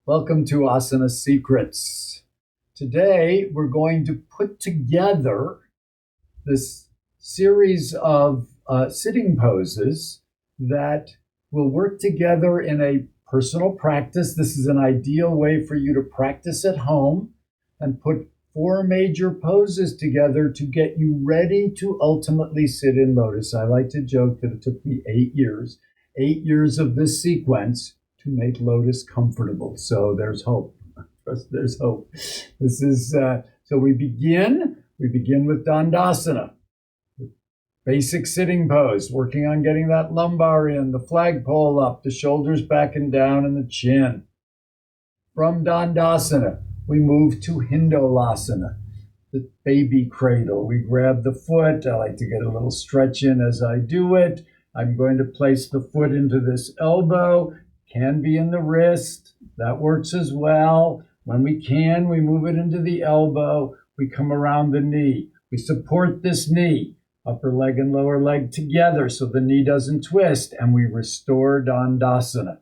Welcome to Asana Secrets. Today, we're going to put together this series of sitting poses that will work together in a personal practice. This is an ideal way for you to practice at home and put 4 major poses together to get you ready to ultimately sit in lotus. I like to joke that it took me 8 years of this sequence to make lotus comfortable. So there's hope. There's hope. This is so we begin with Dandasana. Basic sitting pose, working on getting that lumbar in, the flagpole up, the shoulders back and down, and the chin. From Dandasana, we move to Hindolasana, the baby cradle. We grab the foot. I like to get a little stretch in as I do it. I'm going to place the foot into this elbow. Can be in the wrist. That works as well. When we can, we move it into the elbow. We come around the knee. We support this knee, upper leg and lower leg together so the knee doesn't twist, and we restore Dandasana.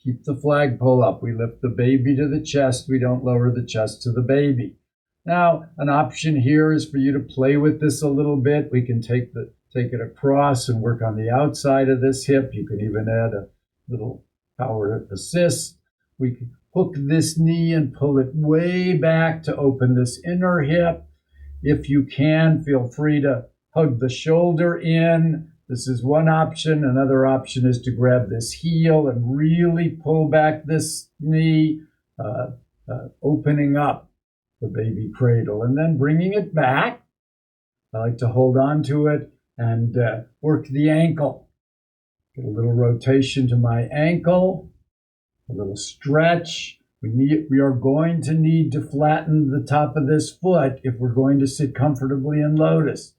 Keep the flagpole up. We lift the baby to the chest. We don't lower the chest to the baby. Now, an option here is for you to play with this a little bit. We can take it across and work on the outside of this hip. You can even add a little power assist. We can hook this knee and pull it way back to open this inner hip. If you can, feel free to hug the shoulder in. This is one option. Another option is to grab this heel and really pull back this knee, opening up the baby cradle and then bringing it back. I like to hold on to it and work the ankle. Get a little rotation to my ankle, a little stretch. We are going to need to flatten the top of this foot if we're going to sit comfortably in lotus.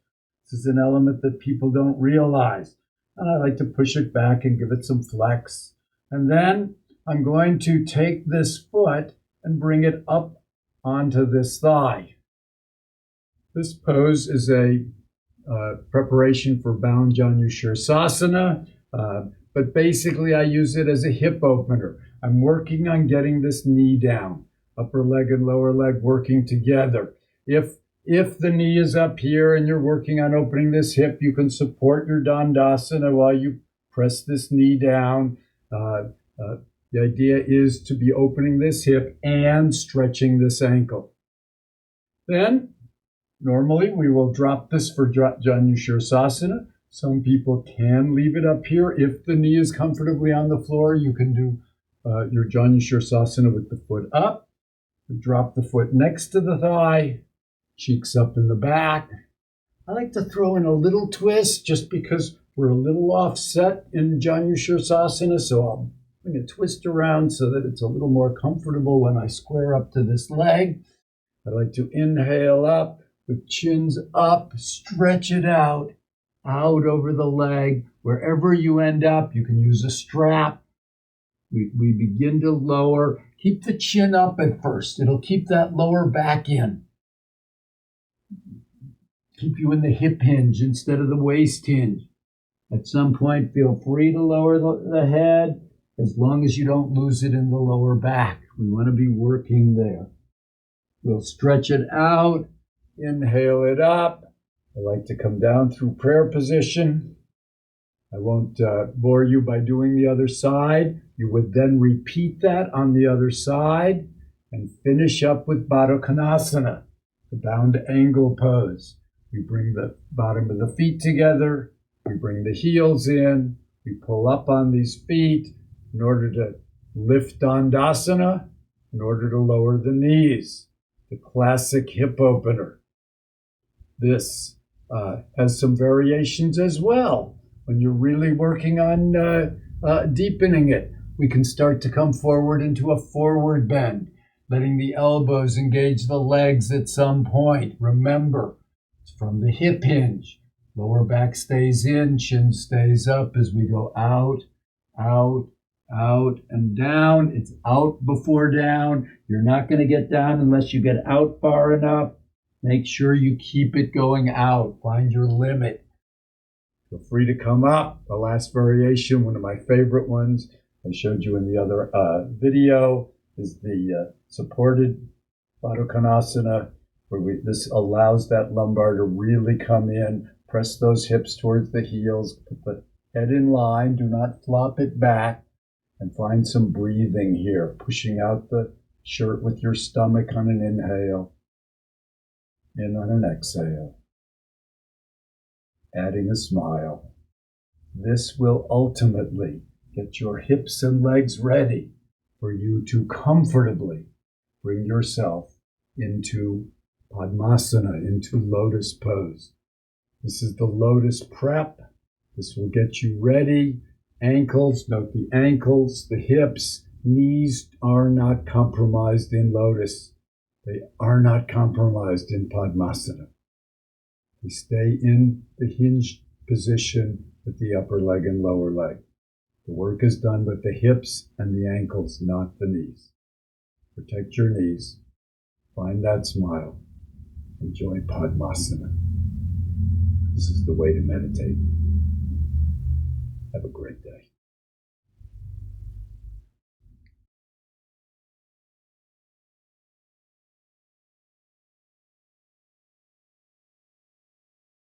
This is an element that people don't realize. And I like to push it back and give it some flex. And then I'm going to take this foot and bring it up onto this thigh. This pose is a preparation for bound Janushirasana. But basically, I use it as a hip opener. I'm working on getting this knee down, upper leg and lower leg working together. If the knee is up here and you're working on opening this hip, you can support your Dandasana while you press this knee down. The idea is to be opening this hip and stretching this ankle. Then, normally, we will drop this for Janushirasana. Some people can leave it up here. If the knee is comfortably on the floor, you can do your Janushirasana with the foot up. Drop the foot next to the thigh, cheeks up in the back. I like to throw in a little twist just because we're a little offset in Janushirasana, so I'll bring a twist around so that it's a little more comfortable when I square up to this leg. I like to inhale up with chins up, stretch it out over the leg. Wherever you end up, you can use a strap. We begin to lower. Keep the chin up at first. It'll keep that lower back in. Keep you in the hip hinge instead of the waist hinge. At some point, feel free to lower the head as long as you don't lose it in the lower back. We want to be working there. We'll stretch it out. Inhale it up. I like to come down through prayer position. I won't bore you by doing the other side. You would then repeat that on the other side and finish up with Bharakanasana, the bound angle pose. We bring the bottom of the feet together. We bring the heels in. We pull up on these feet in order to lift Dandasana, in order to lower the knees. The classic hip opener. This has some variations as well. When you're really working on deepening it, we can start to come forward into a forward bend, letting the elbows engage the legs at some point. Remember, it's from the hip hinge. Lower back stays in, chin stays up as we go out, out, out, and down. It's out before down. You're not going to get down unless you get out far enough. Make sure you keep it going out. Find your limit. Feel free to come up. The last variation, one of my favorite ones, I showed you in the other video. is the supported Bharakanasana, where this allows that lumbar to really come in. Press those hips towards the heels, put the head in line, do not flop it back, and find some breathing here, pushing out the shirt with your stomach on an inhale, in on an exhale, adding a smile. This will ultimately get your hips and legs ready for you to comfortably bring yourself into Padmasana, into lotus pose. This is the Lotus Prep. This will get you ready. Ankles, note the ankles, the hips, knees are not compromised in lotus. They are not compromised in Padmasana. We stay in the hinged position with the upper leg and lower leg. The work is done with the hips and the ankles, not the knees. Protect your knees. Find that smile. Enjoy Padmasana. This is the way to meditate. Have a great day.